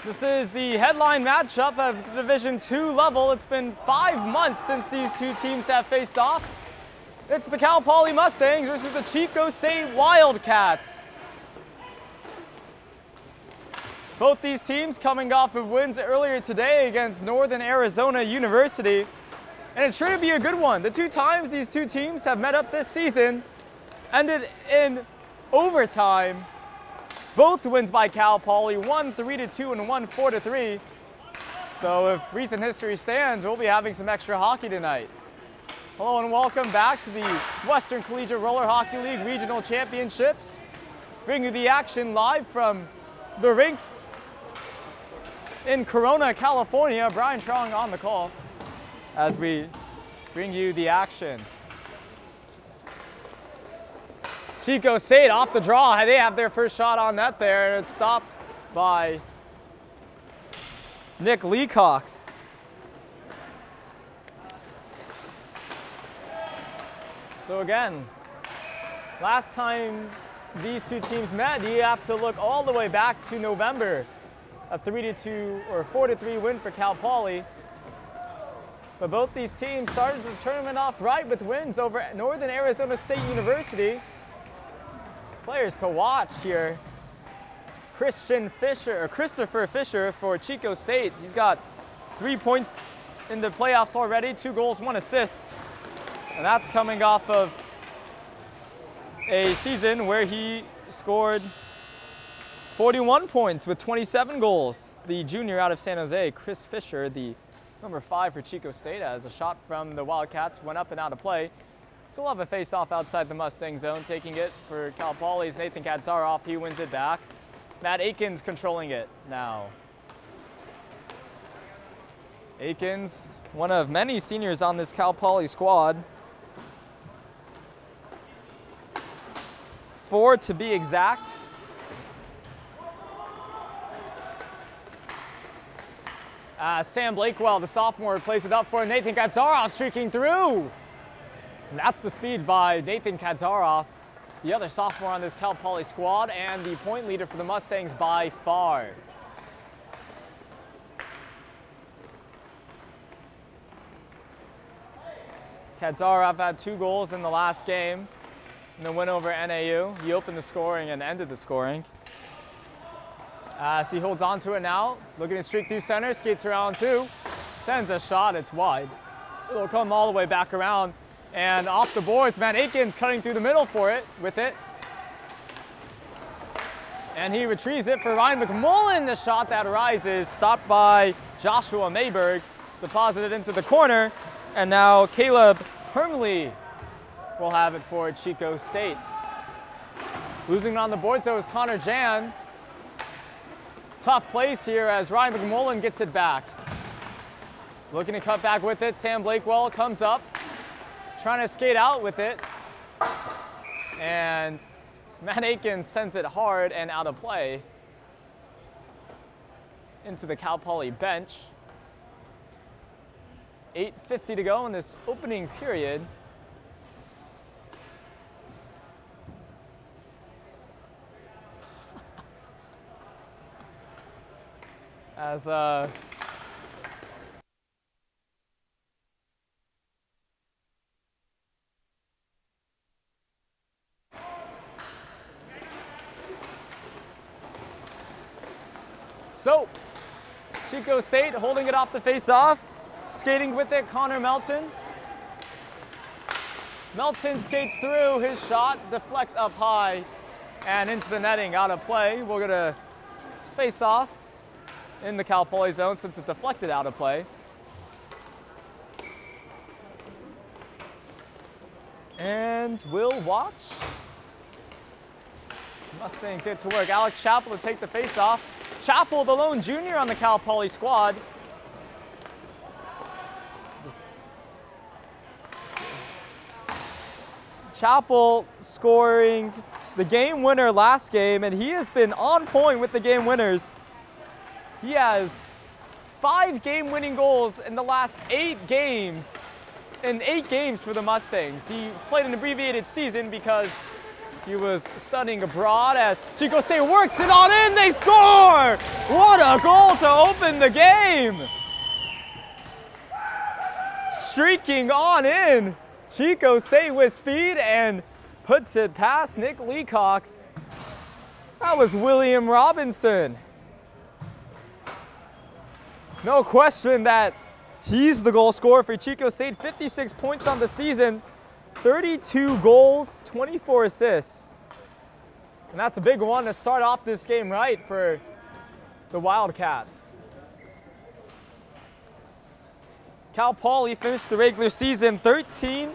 This is the headline matchup of the Division II level. It's been 5 months since these two teams have faced off. It's the Cal Poly Mustangs versus the Chico State Wildcats. Both these teams coming off of wins earlier today against Northern Arizona University. And it should be a good one. The 2 times these two teams have met up this season ended in overtime. Both wins by Cal Poly, one 3-2 and one 4-3. So if recent history stands, we'll be having some extra hockey tonight. Hello and welcome back to the Western Collegiate Roller Hockey League Regional Championships. Bringing you the action live from the rinks in Corona, California. Brian Trong on the call as we bring you the action. Chico State off the draw. They have their first shot on net there, and it's stopped by Nick Leacox. So again, last time these two teams met, you have to look all the way back to November. A 3-2 or 4-3 win for Cal Poly. But both these teams started the tournament off right with wins over Northern Arizona State University. Players to watch here. Christopher Fisher for Chico State. He's got 3 points in the playoffs already, 2 goals, 1 assist. And that's coming off of a season where he scored 41 points with 27 goals. The junior out of San Jose, Chris Fisher, the number 5 for Chico State, as a shot from the Wildcats went up and out of play. Still have a face-off outside the Mustang zone. Taking it for Cal Poly's Nathan Kadzaroff. He wins it back. Matt Aikens controlling it now. Aikens, one of many seniors on this Cal Poly squad. 4 to be exact. Sam Blakewell, the sophomore, plays it up for Nathan Kadzaroff, streaking through. And that's the speed by Nathan Kadzaroff, the other sophomore on this Cal Poly squad, and the point leader for the Mustangs by far. Kadzaroff had 2 goals in the last game in the win over NAU. He opened the scoring and ended the scoring. As he holds on to it now, looking to streak through center, skates around 2, sends a shot, it's wide. It'll come all the way back around. And off the boards, Matt Aikens cutting through the middle with it. And he retrieves it for Ryan McMullen. The shot that rises, stopped by Joshua Mayberg, deposited into the corner. And now Caleb Hermley will have it for Chico State. Losing on the boards, though, is Connor Jan. Tough place here as Ryan McMullen gets it back. Looking to cut back with it, Sam Blakewell comes up. Trying to skate out with it, and Matt Aikens sends it hard and out of play into the Cal Poly bench. 8:50 to go in this opening period. As So, Chico State holding it off the face-off, skating with it, Connor Melton. Melton skates through, his shot deflects up high and into the netting, out of play. We're gonna face off in the Cal Poly zone since it deflected out of play. And we'll watch. Mustang did to work. Alex Chappell to take the face-off. Chappell, the lone junior on the Cal Poly squad. Chappell scoring the game winner last game, and he has been on point with the game winners. He has 5 game-winning goals in the last 8 games, in 8 games for the Mustangs. He played an abbreviated season because He was studying abroad as Chico State works it on in. They score! What a goal to open the game! Streaking on in. Chico State with speed and puts it past Nick Leacox. That was William Robinson. No question that he's the goal scorer for Chico State. 56 points on the season, 32 goals, 24 assists. And that's a big one to start off this game right for the Wildcats. Cal Poly finished the regular season 13-3.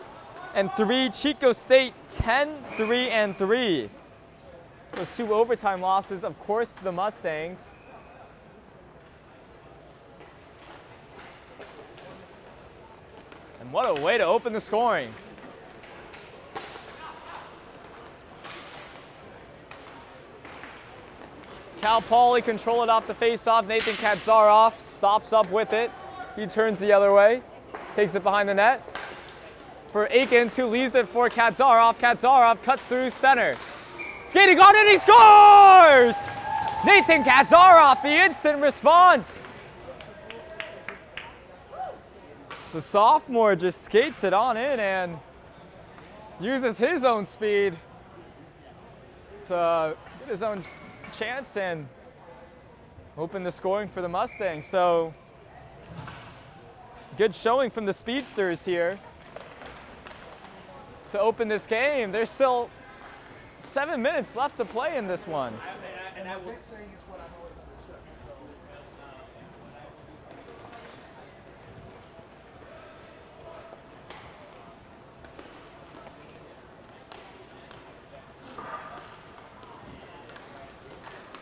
Chico State 10-3. Those 2 overtime losses, of course, to the Mustangs. And what a way to open the scoring. Cal Poly control it off the face-off. Nathan Kadzaroff stops up with it. He turns the other way, takes it behind the net. For Akins, who leaves it for Kadzaroff. Kadzaroff cuts through center. Skating on it, he scores! Nathan Kadzaroff, the instant response. The sophomore just skates it on in and uses his own speed to get his own chance and open the scoring for the Mustangs. So good showing from the speedsters here to open this game. There's still 7 minutes left to play in this one.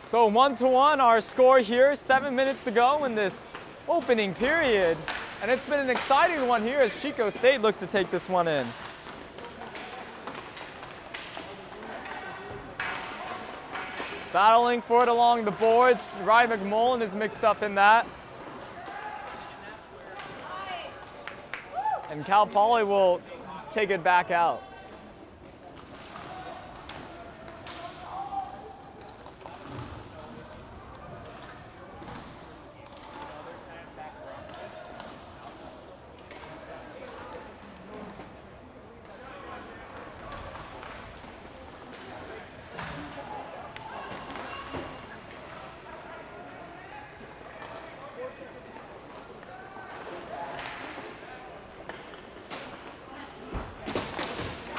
So 1-1 our score here, 7 minutes to go in this opening period. And it's been an exciting one here as Chico State looks to take this one in. Battling for it along the boards. Ryan McMullen is mixed up in that. And Cal Poly will take it back out.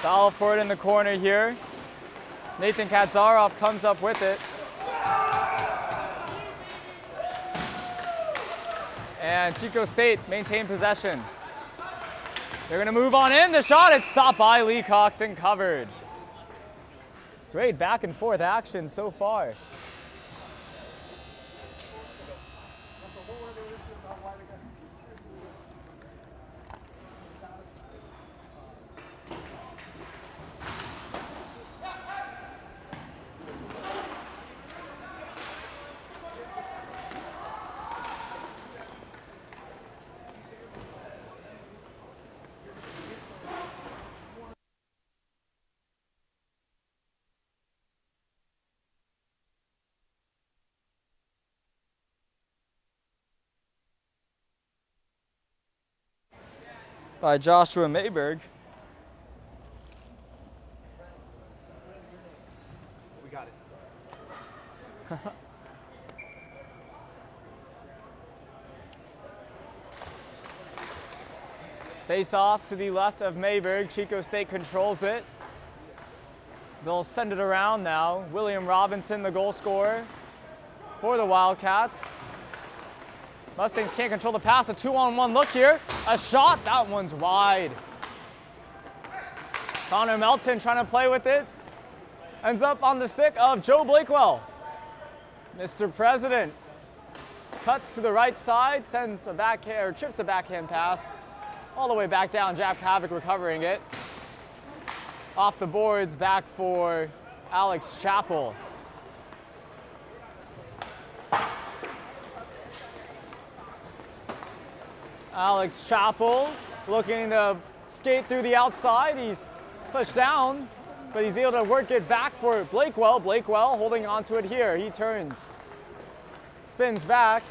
Foul for it in the corner here. Nathan Kadzaroff comes up with it. And Chico State maintain possession. They're gonna move on in. The shot is stopped by Leacox and covered. Great back and forth action so far. By Joshua Mayberg. We got it. Face off to the left of Mayberg. Chico State controls it. They'll send it around now. William Robinson, the goal scorer for the Wildcats. Mustangs can't control the pass. A 2-on-1 look here. A shot. That one's wide. Connor Melton trying to play with it. Ends up on the stick of Joe Blakewell. Mr. President cuts to the right side, sends a backhand, or chips a backhand pass all the way back down. Jack Pavic recovering it. Off the boards, back for Alex Chappell. Alex Chappell looking to skate through the outside. He's pushed down but he's able to work it back for Blakewell. Blakewell holding on to it here. He turns, spins back,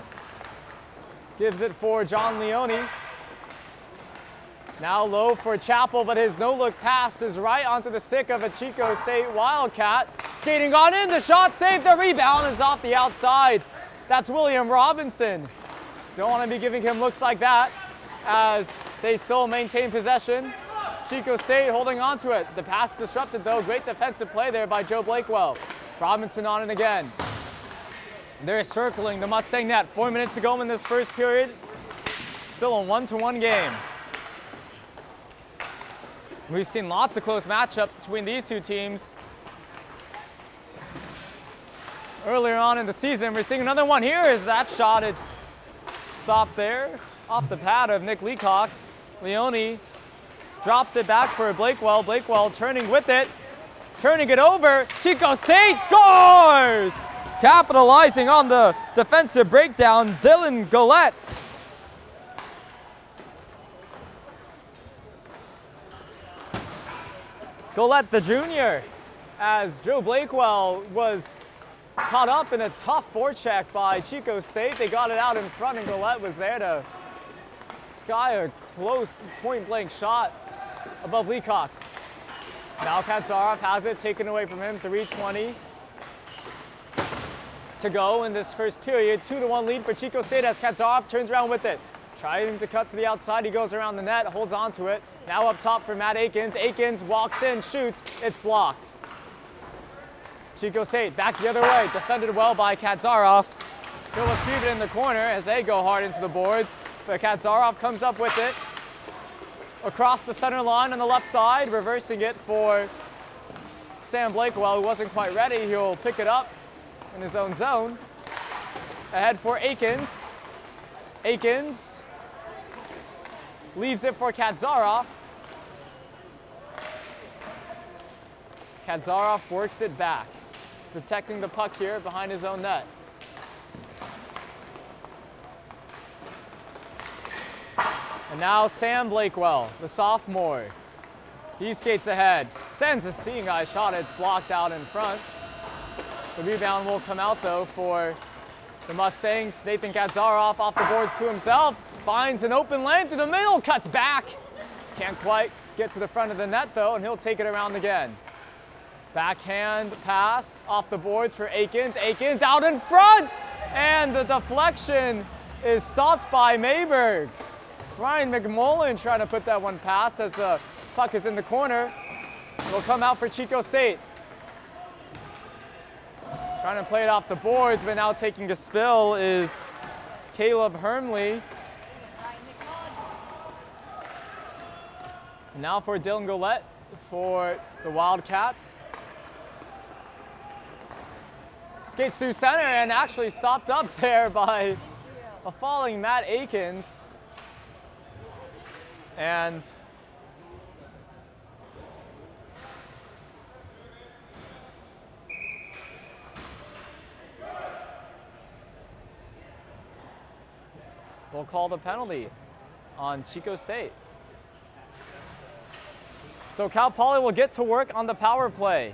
gives it for John Leone. Now low for Chappell, but his no-look pass is right onto the stick of a Chico State Wildcat. Skating on in, the shot saved, the rebound is off the outside. That's William Robinson. Don't want to be giving him looks like that as they still maintain possession. Chico State holding on to it. The pass disrupted though. Great defensive play there by Joe Blakewell. Robinson on it again. They're circling the Mustang net. 4 minutes to go in this first period. Still a 1-1 game. We've seen lots of close matchups between these two teams. Earlier on in the season, we're seeing another one here. Is that shot? It's stopped there off the pad of Nick Leacox. Leone drops it back for Blakewell. Blakewell turning with it, turning it over. Chico State scores! Capitalizing on the defensive breakdown, Dylan Golette. Golette the junior, as Joe Blakewell was caught up in a tough forecheck by Chico State. They got it out in front and Golette was there to sky a close point-blank shot above Leacox. Now Katsarov has it taken away from him, 3:20 to go in this first period. 2-1 lead for Chico State as Katsarov turns around with it. Trying to cut to the outside, he goes around the net, holds on to it. Now up top for Matt Akins. Akins walks in, shoots, it's blocked. Chico State back the other way, defended well by Katsarov. He'll retrieve it in the corner as they go hard into the boards. But Katsarov comes up with it across the center line on the left side, reversing it for Sam Blakewell, who wasn't quite ready. He'll pick it up in his own zone. Ahead for Akins. Akins leaves it for Katsarov. Katsarov works it back, protecting the puck here behind his own net. And now Sam Blakewell, the sophomore. He skates ahead, sends a seeing eye shot. It's blocked out in front. The rebound will come out though for the Mustangs. Nathan Katsarov off the boards to himself. Finds an open lane through the middle, cuts back. Can't quite get to the front of the net though, and he'll take it around again. Backhand pass off the boards for Akins. Akins out in front, and the deflection is stopped by Mayberg. Ryan McMullen trying to put that one past as the puck is in the corner. It'll come out for Chico State. Trying to play it off the boards, but now taking a spill is Caleb Hermley. And now for Dylan Golette for the Wildcats. Skates through center and actually stopped up there by a falling Matt Akins. And we'll call the penalty on Chico State. So Cal Poly will get to work on the power play.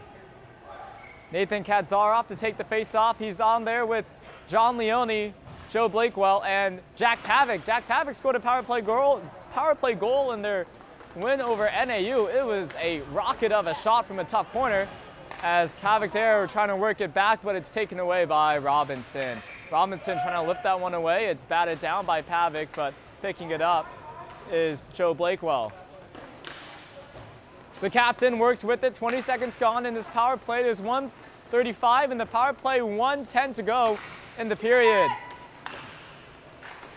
Nathan Katsarov to take the face-off. He's on there with John Leone, Joe Blakewell, and Jack Pavic. Jack Pavic scored a power play goal in their win over NAU. It was a rocket of a shot from a tough corner as Pavic there trying to work it back, but it's taken away by Robinson. Robinson trying to lift that one away. It's batted down by Pavic, but picking it up is Joe Blakewell. The captain works with it. 20 seconds gone in this power play. There's 1:35 in the power play, 1:10 to go in the period.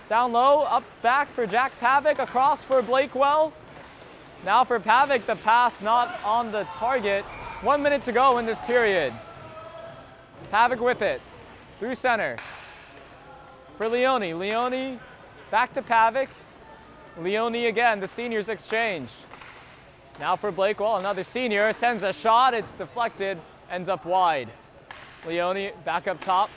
Down low, up back for Jack Pavic, across for Blakewell. Now for Pavic, the pass not on the target. 1 minute to go in this period. Pavic with it, through center. For Leone, Leone back to Pavic. Leone again, the seniors exchange. Now for Blakewell, another senior, sends a shot, it's deflected, ends up wide. Leone back up top,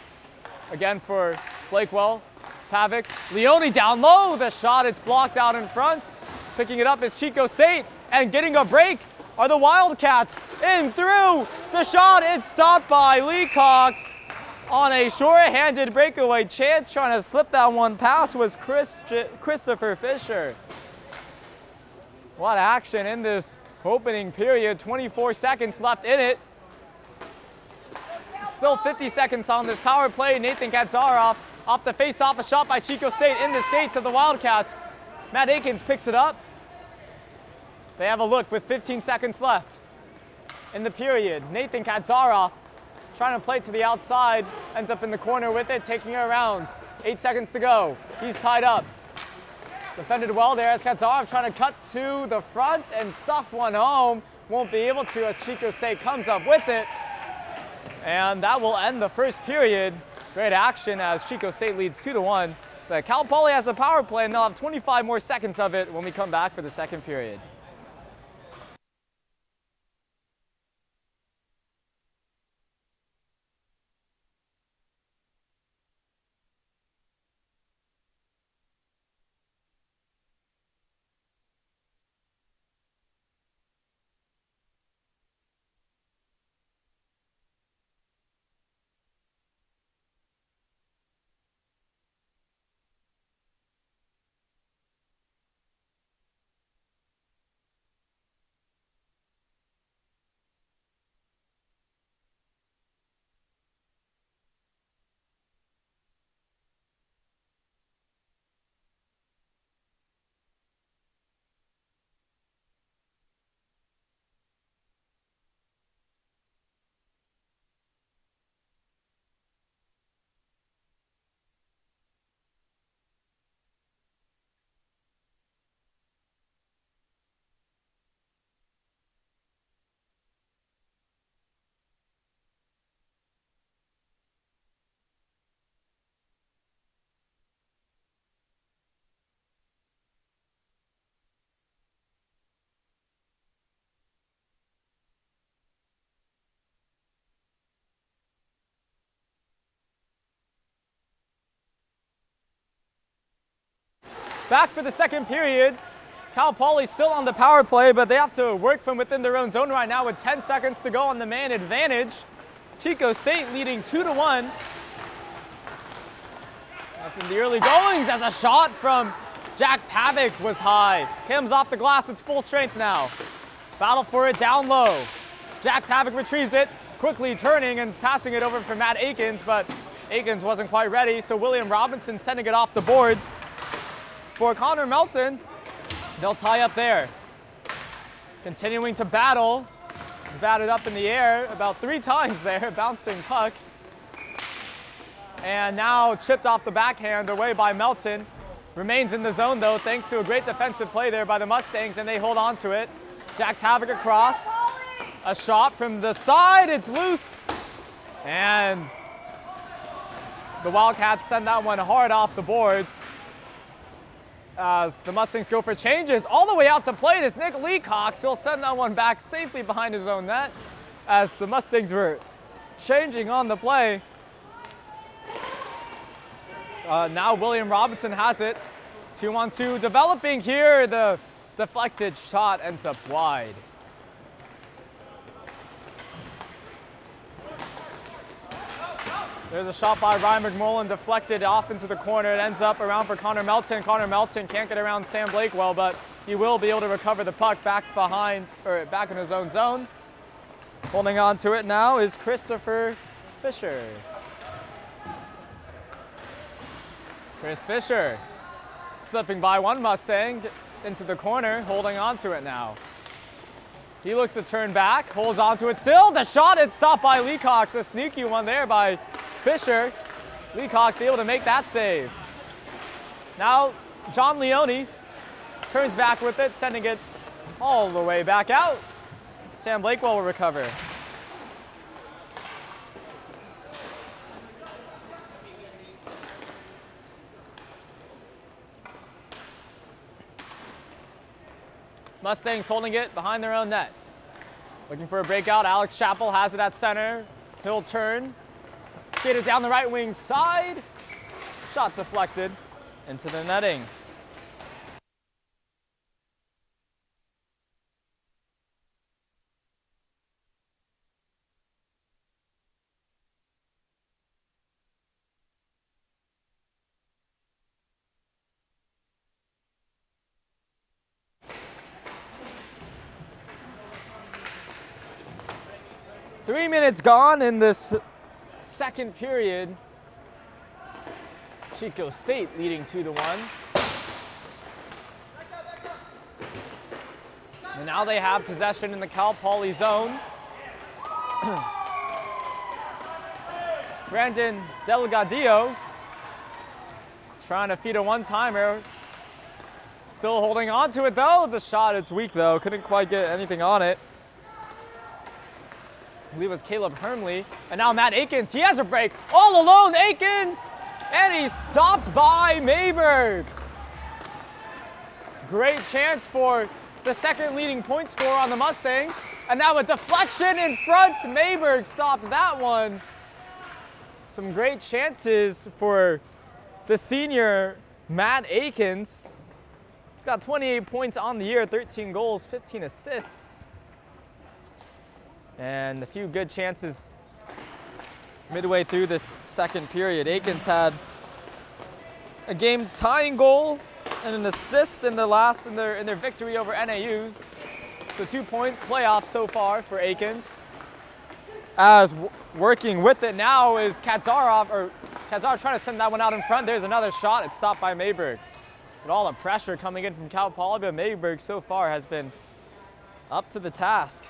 again for Blakewell. Pavic, Leone down low, the shot, it's blocked out in front. Picking it up is Chico State, and getting a break are the Wildcats. In through the shot. It's stopped by Leacox on a short-handed breakaway chance. Trying to slip that one past was Christopher Fisher. What action in this opening period. 24 seconds left in it. Still 50 seconds on this power play. Nathan Katzaroff off the face-off, a shot by Chico State in the skates of the Wildcats. Matt Akins picks it up. They have a look with 15 seconds left in the period. Nathan Katzaroff trying to play to the outside, ends up in the corner with it, taking it around. 8 seconds to go. He's tied up. Defended well there as Katzaroff trying to cut to the front and stuff one home. Won't be able to as Chico State comes up with it. And that will end the first period. Great action as Chico State leads 2-1. But Cal Poly has a power play and they'll have 25 more seconds of it when we come back for the second period. Back for the second period. Cal Poly still on the power play, but they have to work from within their own zone right now with 10 seconds to go on the man advantage. Chico State leading 2-1. Up in the early goings as a shot from Jack Pavic was high. Comes off the glass, it's full strength now. Battle for it down low. Jack Pavic retrieves it, quickly turning and passing it over for Matt Akins, but Akins wasn't quite ready, so William Robinson sending it off the boards. For Connor Melton, they'll tie up there. Continuing to battle. He's batted up in the air about 3 times there, bouncing puck. And now chipped off the backhand away by Melton. Remains in the zone though, thanks to a great defensive play there by the Mustangs, and they hold on to it. Jack Pavic across. A shot from the side, it's loose. And the Wildcats send that one hard off the boards. As the Mustangs go for changes, all the way out to plate is Nick Leacox. He'll send that one back safely behind his own net as the Mustangs were changing on the play. Now William Robinson has it. 2-on-2 developing here. The deflected shot ends up wide. There's a shot by Ryan McMullen, deflected off into the corner. It ends up around for Connor Melton. Connor Melton can't get around Sam Blakewell, but he will be able to recover the puck back behind, or back in his own zone. Holding on to it now is Christopher Fisher. Chris Fisher slipping by one Mustang into the corner, holding on to it now. He looks to turn back, holds on to it still. The shot, it's stopped by Leacox. A sneaky one there by Fisher. Leacox able to make that save. Now John Leone turns back with it, sending it all the way back out. Sam Blakewell will recover. Mustangs holding it behind their own net. Looking for a breakout. Alex Chappell has it at center. He'll turn. Skated down the right wing side. Shot deflected into the netting. 3 minutes gone in this second period. Chico State leading 2-1. And now they have possession in the Cal Poly zone. Brandon Delgadillo trying to feed a one-timer. Still holding on to it though. The shot, it's weak though. Couldn't quite get anything on it. I believe it was Caleb Hermley. And now Matt Akins, he has a break. All alone, Akins! And he's stopped by Mayberg. Great chance for the second leading point scorer on the Mustangs. And now a deflection in front. Mayberg stopped that one. Some great chances for the senior Matt Akins. He's got 28 points on the year, 13 goals, 15 assists. And a few good chances midway through this second period. Akins had a game-tying goal and an assist in their victory over NAU. So 2-point playoff so far for Akins. As working with it now is Kadzarov trying to send that one out in front. There's another shot. It's stopped by Mayberg. But all the pressure coming in from Cal Poly, but Mayberg so far has been up to the task.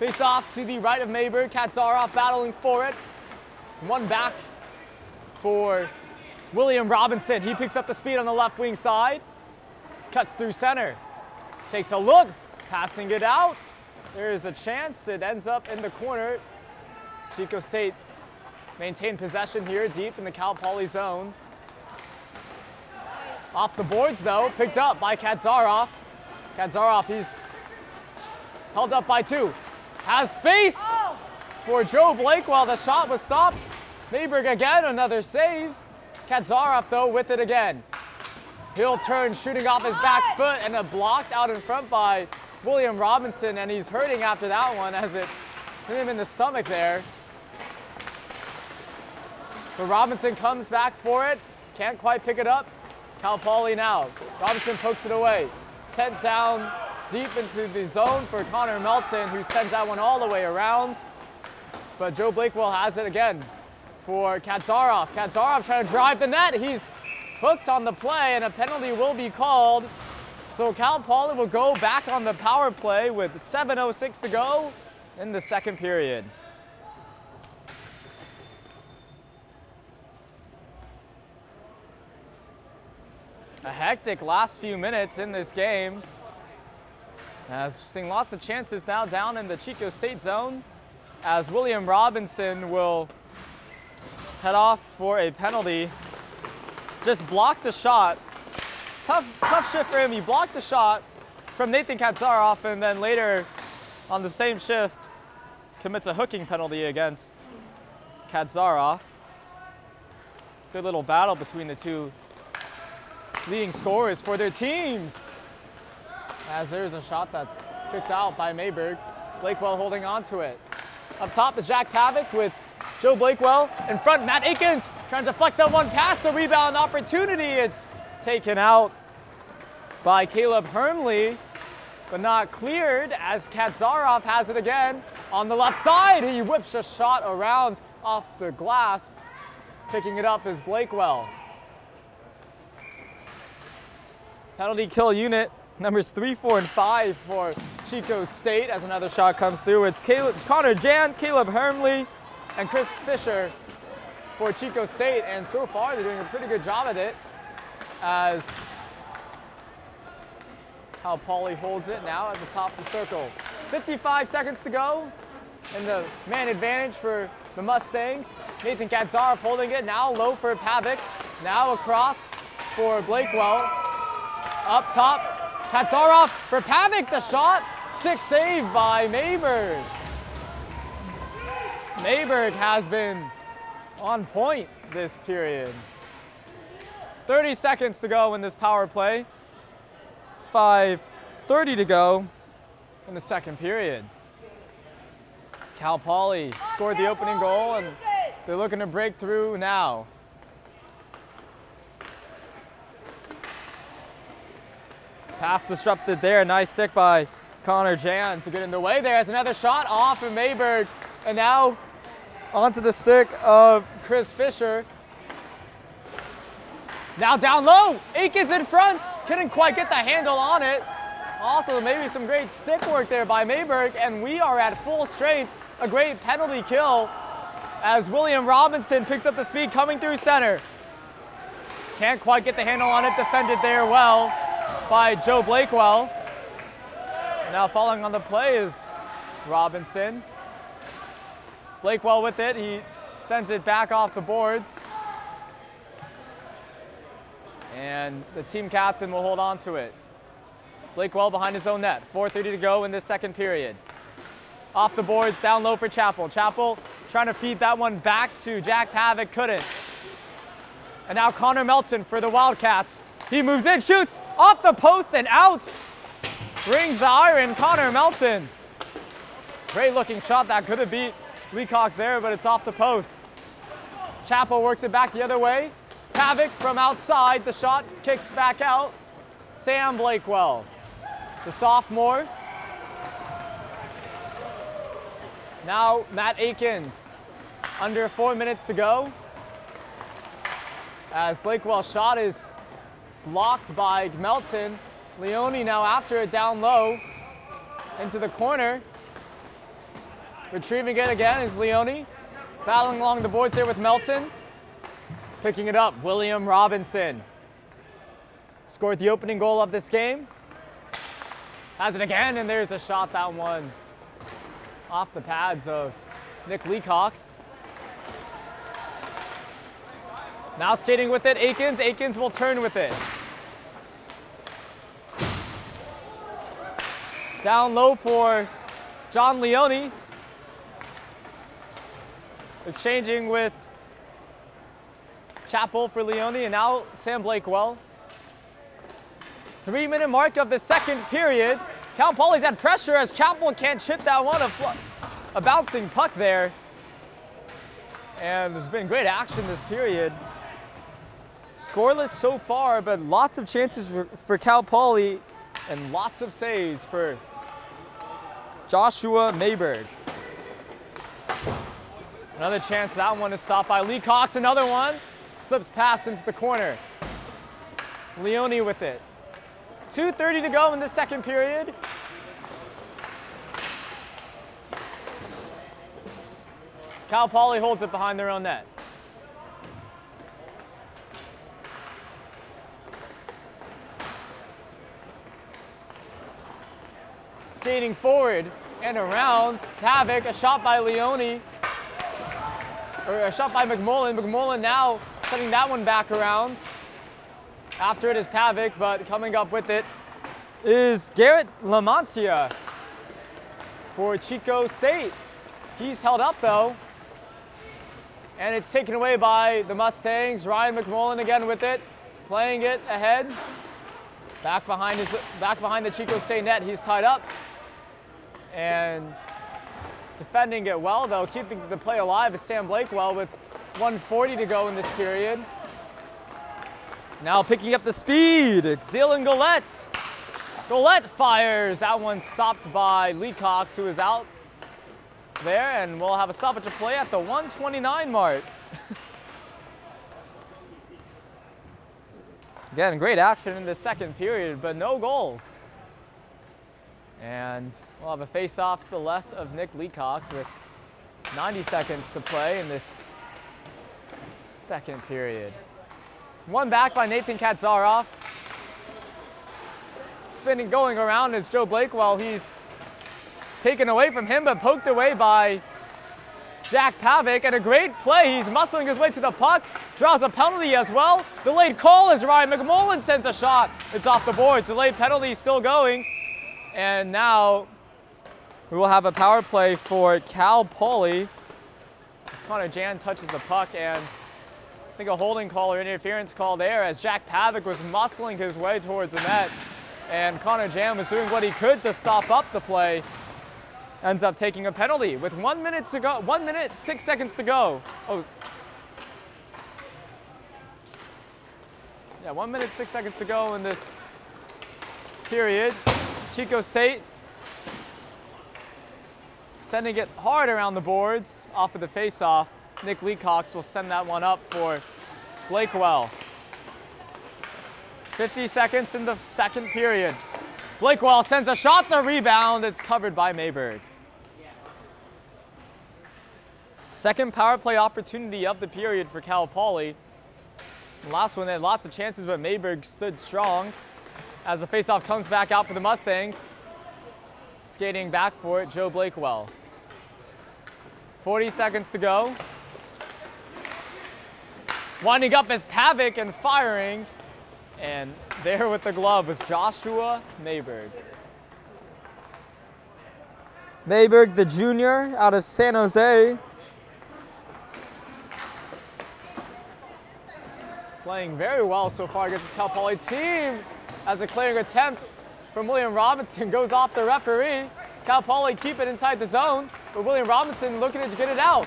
Face off to the right of Mayberg. Kadzarov battling for it. One back for William Robinson. He picks up the speed on the left wing side. Cuts through center. Takes a look. Passing it out. There's a chance. It ends up in the corner. Chico State maintained possession here deep in the Cal Poly zone. Off the boards though. Picked up by Kadzarov. Kadzarov, he's held up by 2. Has space for Joe Blakewell. The shot was stopped. Mayberg again, another save. Kadzarov though with it again. He'll turn, shooting off his back foot, and a blocked out in front by William Robinson, and he's hurting after that one as it hit him in the stomach there. But Robinson comes back for it, can't quite pick it up. Cal Poly now. Robinson pokes it away. Sent down deep into the zone for Connor Melton, who sends that one all the way around. But Joe Blakewell has it again for Kadzarov. Kadzarov trying to drive the net. He's hooked on the play, and a penalty will be called. So Cal Poly will go back on the power play with 7:06 to go in the second period. A hectic last few minutes in this game. As seeing lots of chances now down in the Chico State zone, as William Robinson will head off for a penalty. Just blocked a shot. Tough shift for him. He blocked a shot from Nathan Kadzarov, and then later on the same shift commits a hooking penalty against Kadzarov. Good little battle between the two leading scorers for their teams. As there's a shot that's kicked out by Mayberg. Blakewell holding on to it. Up top is Jack Pavic with Joe Blakewell. In front, Matt Akins trying to deflect that one past the rebound opportunity. It's taken out by Caleb Hermley, but not cleared as Kadzarov has it again on the left side. He whips a shot around off the glass. Picking it up is Blakewell. Penalty kill unit numbers 3, 4, and 5 for Chico State as another shot comes through. It's Connor Jan, Caleb Hermley, and Chris Fisher for Chico State, and so far they're doing a pretty good job at it as Cal Poly holds it now at the top of the circle. 55 seconds to go, and the man advantage for the Mustangs. Nathan Kadzarov holding it, now low for Pavic, now across for Blakewell. Up top, Kadzarov for Pavic, the shot, stick save by Mayberg. Mayberg has been on point this period. 30 seconds to go in this power play. 5:30 to go in the second period. Cal Poly scored the opening goal, and they're looking to break through now. Pass disrupted there. Nice stick by Connor Jan to get in the way. There's another shot off of Mayberg. And now onto the stick of Chris Fisher. Now down low. Aikens in front. Couldn't quite get the handle on it. Also, maybe some great stick work there by Mayberg. And we are at full strength. A great penalty kill as William Robinson picks up the speed coming through center. Can't quite get the handle on it. Defended there well by Joe Blakewell. Now following on the play is Robinson. Blakewell with it. He sends it back off the boards. And the team captain will hold on to it. Blakewell behind his own net. 4:30 to go in this second period. Off the boards, down low for Chappell. Chappell trying to feed that one back to Jack Pavic, couldn't. And now Connor Melton for the Wildcats. He moves in, shoots off the post and out. Brings the iron, Connor Melton. Great looking shot that could have beat Leacox there, but it's off the post. Chappell works it back the other way. Pavic from outside, the shot kicks back out. Sam Blakewell, the sophomore. Now Matt Aikens, under 4 minutes to go. As Blakewell's shot is blocked by Melton. Leone now after it down low into the corner. Retrieving it again is Leone. Battling along the boards there with Melton. Picking it up, William Robinson. Scored the opening goal of this game. Has it again, and there's a shot, that one off the pads of Nick Leacox. Now skating with it, Aikens. Aikens will turn with it. Down low for John Leone. Exchanging with Chappell for Leone, and now Sam Blakewell. 3-minute mark of the second period. Cal Poly's had pressure as Chappell can't chip that one. A bouncing puck there. And there's been great action this period. Scoreless so far, but lots of chances for Cal Poly and lots of saves for Joshua Mayberg. Another chance, that one is stopped by Leacox. Another one slips past into the corner. Leone with it. 2:30 to go in the second period. Cal Poly holds it behind their own net. Skating forward and around. Pavic, a shot by Leone. Or a shot by McMullen. McMullen now setting that one back around. After it is Pavic, but coming up with it is Garrett Lamontia for Chico State. He's held up though. And it's taken away by the Mustangs. Ryan McMullen again with it, playing it ahead. Back behind the Chico State net, he's tied up. And defending it well though, keeping the play alive is Sam Blakewell with 1:40 to go in this period. Now picking up the speed, Dylan Golette. Golette fires, that one stopped by Leacox, who is out there, and we'll have a stoppage of play at the 1:29 mark. Again, great action in the second period, but no goals. And we'll have a face-off to the left of Nick Leacox with 90 seconds to play in this second period. One back by Nathan Katzaroff. Spinning, going around is Joe Blakewell. He's taken away from him, but poked away by Jack Pavic. And a great play. He's muscling his way to the puck. Draws a penalty as well. Delayed call as Ryan McMullen sends a shot. It's off the boards. Delayed penalty still going. And now we will have a power play for Cal Poly. As Connor Jan touches the puck, and I think a holding call or interference call there as Jack Pavic was muscling his way towards the net. And Connor Jan was doing what he could to stop up the play. Ends up taking a penalty with 1 minute to go. 1 minute, 6 seconds to go. Oh. Yeah, 1 minute, 6 seconds to go in this period. Chico State sending it hard around the boards off of the face-off. Nick Leacox will send that one up for Blakewell. 50 seconds in the second period. Blakewell sends a shot, the rebound. It's covered by Mayberg. Second power play opportunity of the period for Cal Poly. The last one, they had lots of chances, but Mayberg stood strong as the faceoff comes back out for the Mustangs. Skating back for it, Joe Blakewell. 40 seconds to go. Winding up is Pavic and firing. And there with the glove was Joshua Mayberg. Mayberg, the junior out of San Jose. Playing very well so far against this Cal Poly team as a clearing attempt from William Robinson goes off the referee. Cal Poly keep it inside the zone, but William Robinson looking to get it out.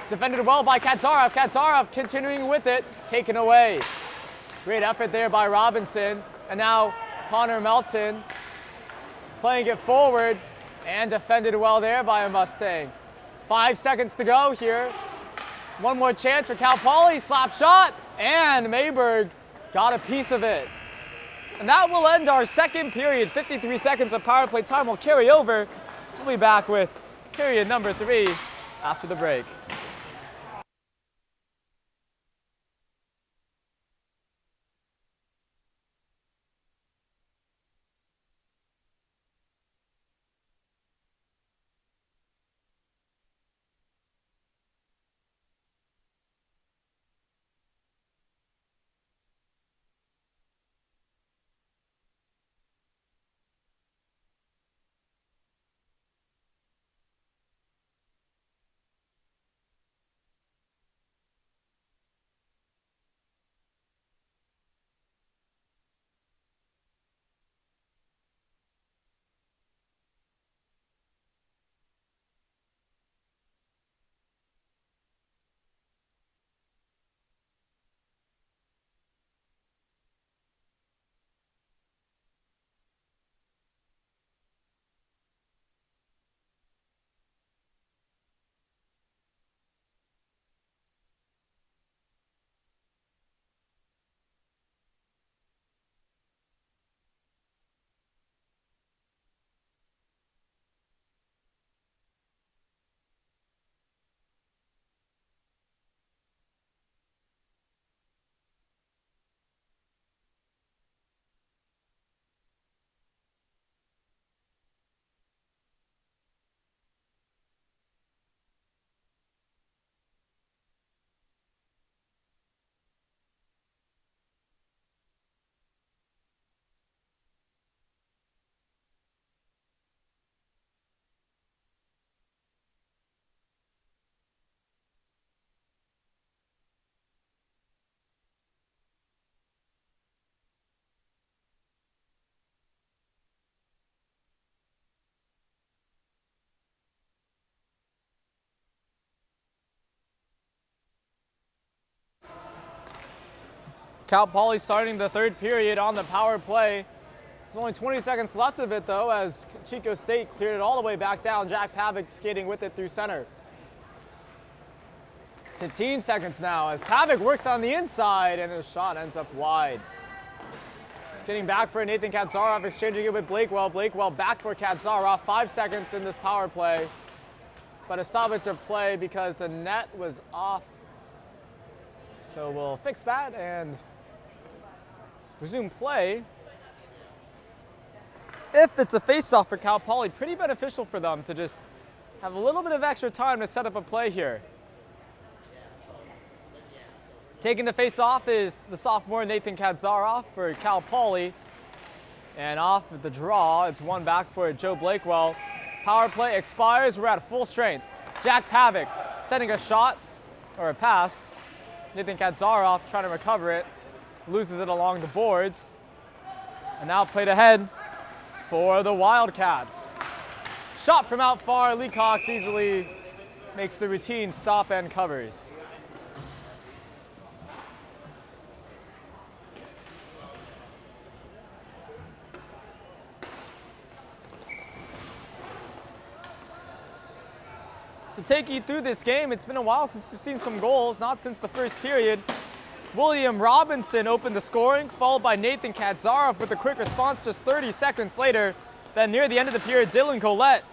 Defended well by Katsarov. Katsarov continuing with it, taken away. Great effort there by Robinson. And now Connor Melton playing it forward and defended well there by a Mustang. 5 seconds to go here. One more chance for Cal Poly, slap shot, and Mayberg got a piece of it. And that will end our second period. 53 seconds of power play time will carry over. We'll be back with period number 3 after the break. Cal Poly starting the third period on the power play. There's only 20 seconds left of it though, as Chico State cleared it all the way back down. Jack Pavic skating with it through center. 15 seconds now as Pavic works on the inside and his shot ends up wide. Getting back for Nathan Katsarov, exchanging it with Blakewell. Blakewell back for Katsarov. 5 seconds in this power play, but a stoppage of play because the net was off. So we'll fix that and resume play. If it's a face-off for Cal Poly, pretty beneficial for them to just have a little bit of extra time to set up a play here. Taking the face-off is the sophomore Nathan Katsarov for Cal Poly. And off the draw, it's one back for Joe Blakewell. Power play expires, we're at full strength. Jack Pavic sending a shot, or a pass. Nathan Katsarov trying to recover it, loses it along the boards. And now played ahead for the Wildcats. Shot from out far, Leacox easily makes the routine stop and covers. to take you through this game. It's been a while since we've seen some goals, not since the first period. William Robinson opened the scoring, followed by Nathan Kadzaroff with a quick response just 30 seconds later. Then near the end of the period, Dylan Collette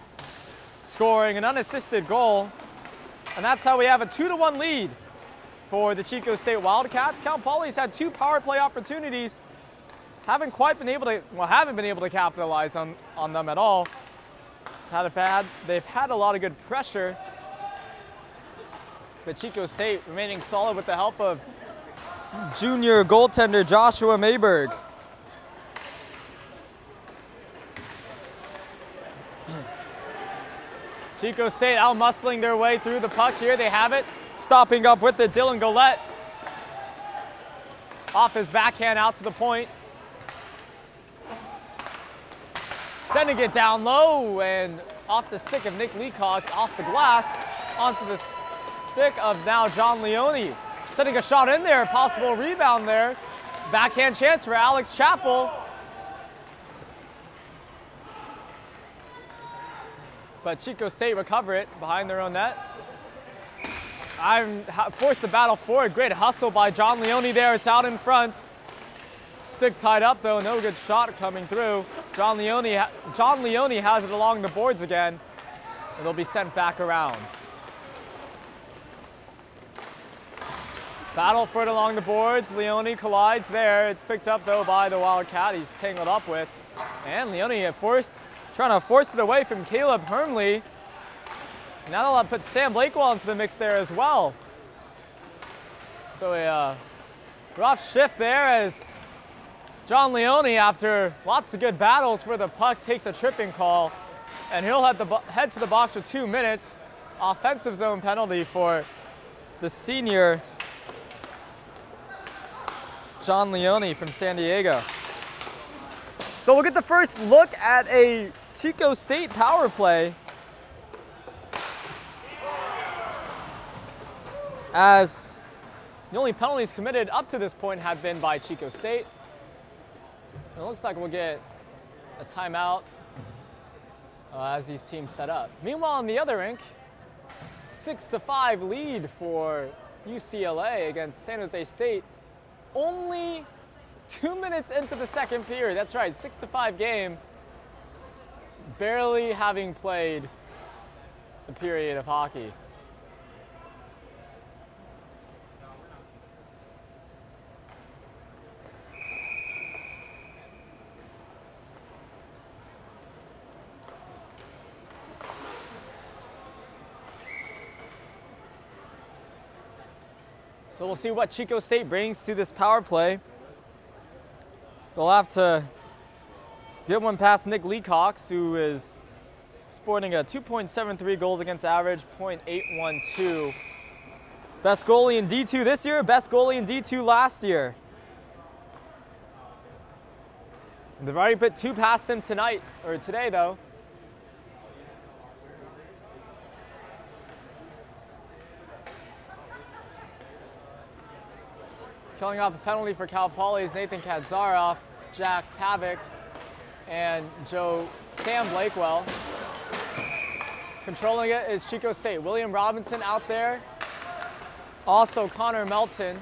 scoring an unassisted goal. And that's how we have a 2-1 lead for the Chico State Wildcats. Cal Poly's had 2 power play opportunities. Haven't been able to capitalize on them at all. They've had a lot of good pressure. But Chico State remaining solid with the help of junior goaltender Joshua Mayberg. Chico State out-muscling their way through the puck here. They have it. Stopping up with it, Dylan Collette. Off his backhand out to the point. Sending it down low and off the stick of Nick Leacox, off the glass, onto the stick of now John Leone. Setting a shot in there, possible rebound there. Backhand chance for Alex Chappell. But Chico State recover it behind their own net. I'm forced the battle forward. Great hustle by John Leone there. It's out in front. Stick tied up though, no good shot coming through. John Leone has it along the boards again. It'll be sent back around. Battle for it along the boards. Leone collides there. It's picked up though by the Wildcat he's tangled up with. And Leone trying to force it away from Caleb Hermley. Now they'll put Sam Blakewell into the mix there as well. So a rough shift there as John Leone, after lots of good battles for the puck, takes a tripping call. And he'll head to the box for 2 minutes. Offensive zone penalty for the senior John Leone from San Diego. So we'll get the first look at a Chico State power play, as the only penalties committed up to this point have been by Chico State. It looks like we'll get a timeout as these teams set up. Meanwhile, in the other rink, 6-5 lead for UCLA against San Jose State. Only 2 minutes into the second period. That's right, 6-5 game. Barely having played a period of hockey. So we'll see what Chico State brings to this power play. They'll have to get one past Nick Leacox, who is sporting a 2.73 goals against average, .812. Best goalie in D2 this year, best goalie in D2 last year. They've already put 2 past him today though. Killing off the penalty for Cal Poly is Nathan Kadzaroff, Jack Pavic, and Sam Blakewell. Controlling it is Chico State. William Robinson out there. Also Connor Melton.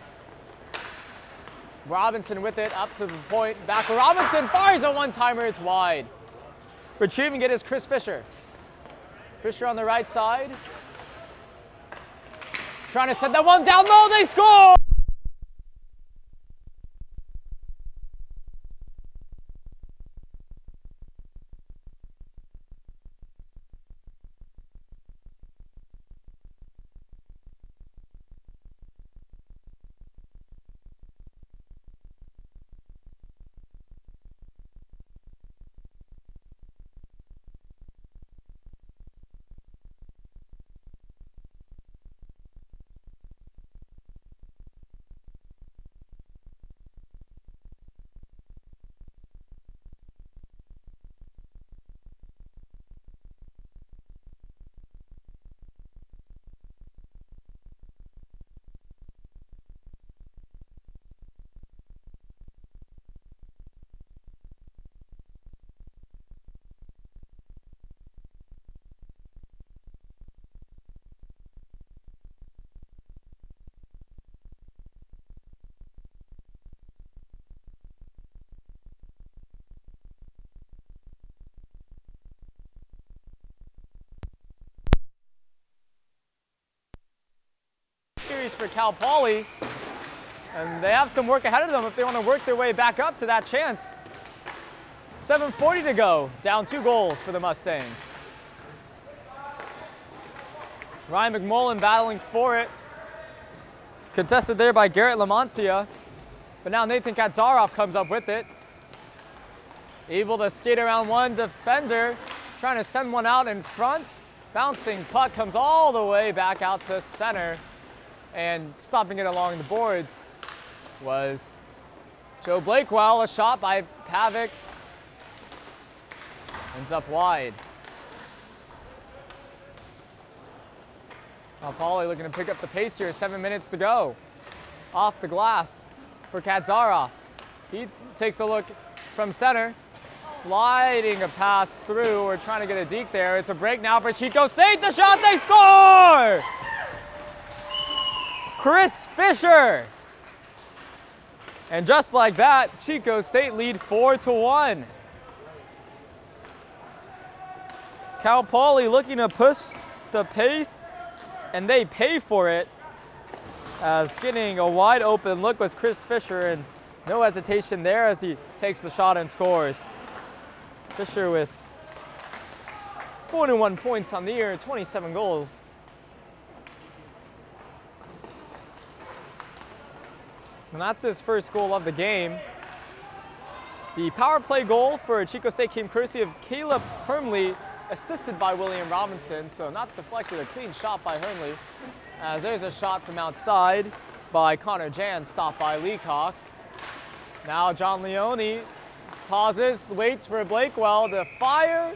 Robinson with it up to the point. Back for Robinson, fires a one-timer, it's wide. Retrieving it is Chris Fisher. Fisher on the right side. Trying to set that one down low, they score! series for Cal Poly. And they have some work ahead of them if they want to work their way back up to that chance. 7:40 to go, down 2 goals for the Mustangs. Ryan McMullen battling for it. Contested there by Garrett Lamontia. But now Nathan Katzaroff comes up with it. Able to skate around one defender, trying to send one out in front. Bouncing puck comes all the way back out to center. And stopping it along the boards was Joe Blakewell. A shot by Pavic. Ends up wide. Cal Poly looking to pick up the pace here. 7 minutes to go. Off the glass for Katzaroff. He takes a look from center. Sliding a pass through. We're trying to get a deke there. It's a break now for Chico State. The shot, they score! Chris Fisher. And just like that, Chico State lead 4-1. Cal Poly looking to push the pace, and they pay for it, as getting a wide open look was Chris Fisher, and no hesitation there as he takes the shot and scores. Fisher with 41 points on the year, 27 goals. And that's his first goal of the game. The power play goal for Chico State came courtesy of Caleb Hermley, assisted by William Robinson, so not deflected, a clean shot by Hermley. As there's a shot from outside by Connor Jan, stopped by Lee Cox. Now John Leone pauses, waits for Blakewell to fire,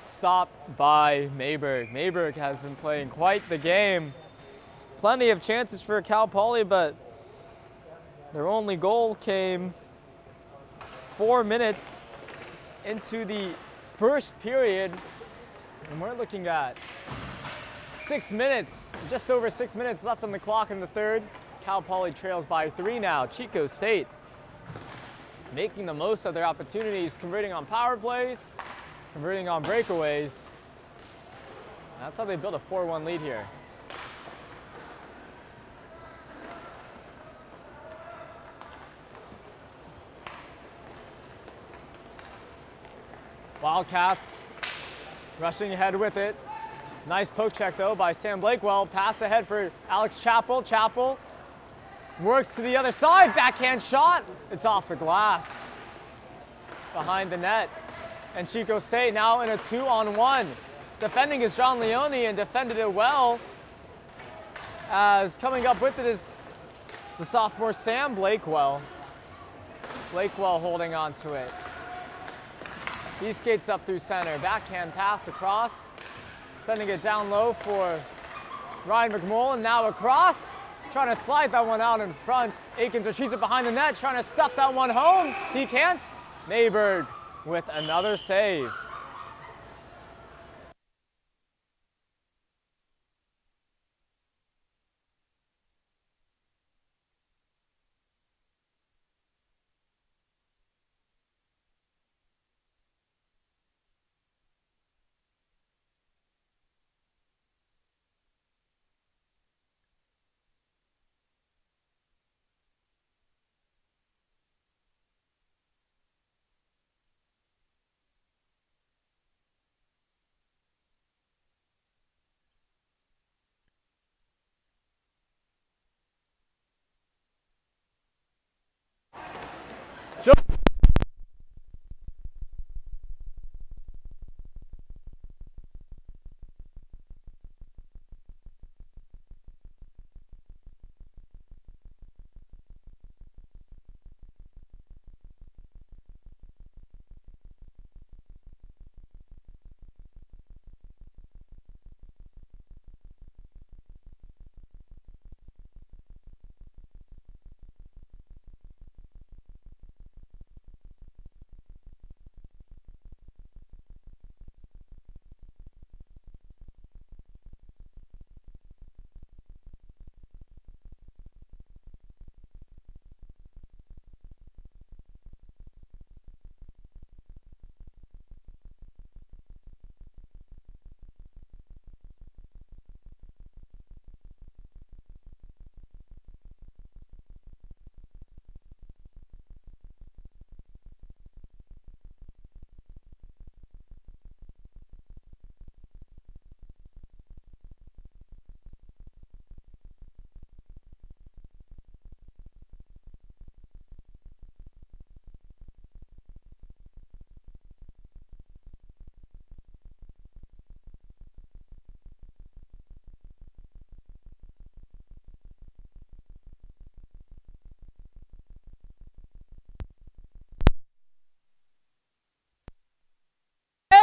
stopped by Mayberg. Mayberg has been playing quite the game. Plenty of chances for Cal Poly, but their only goal came 4 minutes into the first period. And we're looking at 6 minutes, just over 6 minutes left on the clock in the third. Cal Poly trails by 3 now. Chico State making the most of their opportunities, converting on power plays, converting on breakaways. That's how they build a 4-1 lead here. Wildcats rushing ahead with it. Nice poke check though by Sam Blakewell. Pass ahead for Alex Chappell. Chappell works to the other side. Backhand shot. It's off the glass. Behind the net. And Chico State now in a 2-on-1. Defending is John Leone, and defended it well. As coming up with it is the sophomore Sam Blakewell. Blakewell holding on to it. He skates up through center. Backhand pass across. Sending it down low for Ryan McMullen. Now across. Trying to slide that one out in front. Akins retrieves it behind the net. Trying to stuff that one home. He can't. Mayberg with another save.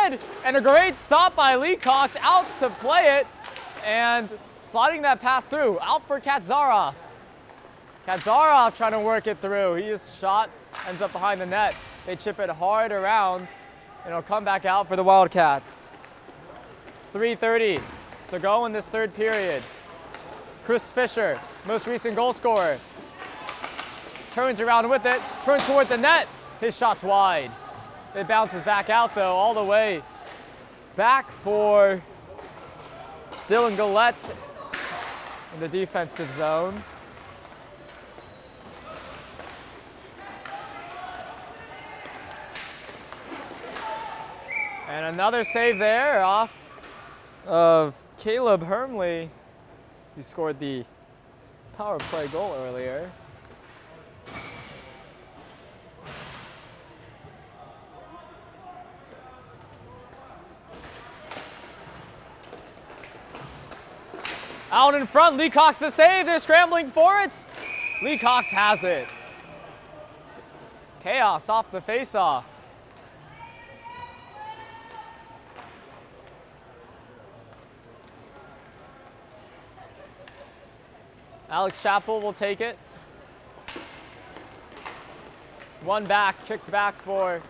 ahead, and a great stop by Lee Cox, out to play it, and sliding that pass through, out for Katzarov. Katzarov trying to work it through. He just shot, ends up behind the net. They chip it hard around, and it'll come back out for the Wildcats. 3:30 to go in this third period. Chris Fisher, most recent goal scorer, turns around with it, turns toward the net. His shot's wide. It bounces back out though, all the way back for Dylan Gillette in the defensive zone. And another save there off of Caleb Hermley, who scored the power play goal earlier. Out in front, Lee Cox to save. They're scrambling for it. Lee Cox has it. Chaos off the face-off. Alex Chappell will take it. One back, kicked back for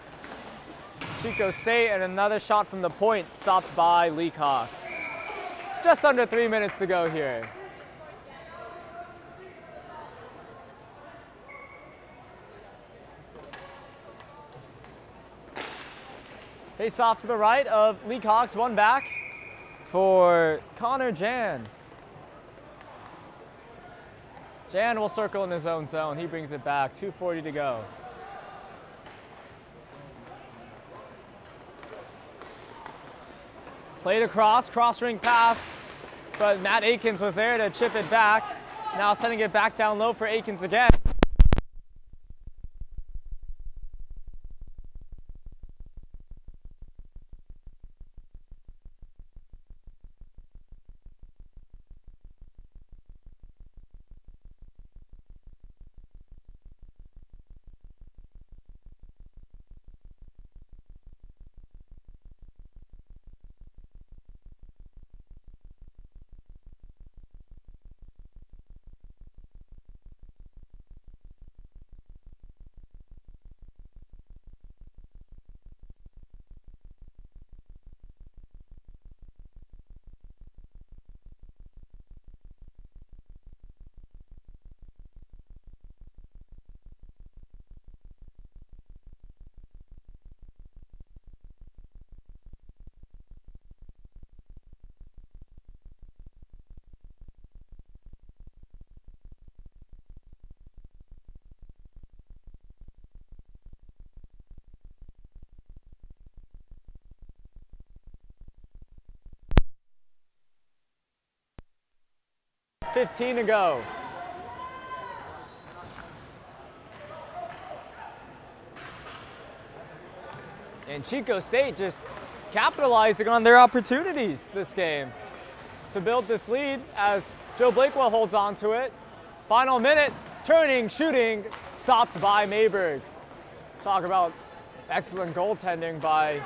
Chico State, and another shot from the point stopped by Lee Cox. Just under 3 minutes to go here. Face off to the right of Lee Cox, one back for Connor Jan. Jan will circle in his own zone. He brings it back, 2:40 to go. Played across, cross-ring pass, but Matt Akins was there to chip it back. Now sending it back down low for Akins again. $15 to go. And Chico State just capitalizing on their opportunities this game to build this lead as Joe Blakewell holds on to it. Final minute, turning, shooting, stopped by Mayberg. Talk about excellent goaltending by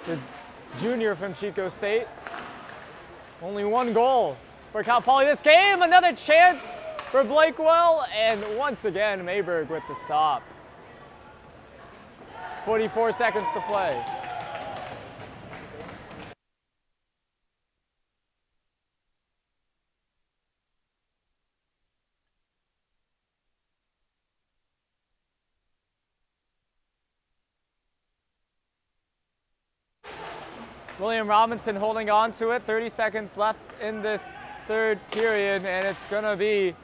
the junior from Chico State. Only one goal for Cal Poly this game. Another chance for Blakewell, and once again Mayberg with the stop. 44 seconds to play. William Robinson holding on to it. 30 seconds left in this third period, and it's gonna be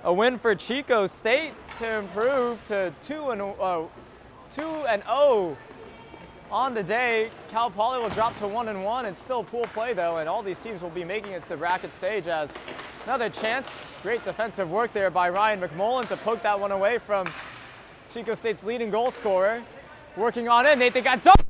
a win for Chico State to improve to 2-0 on the day. Cal Poly will drop to 1-1. It's still pool play though, and all these teams will be making it to the bracket stage. As another chance, great defensive work there by Ryan McMullen to poke that one away from Chico State's leading goal scorer. Working on it, Nathan got dumped.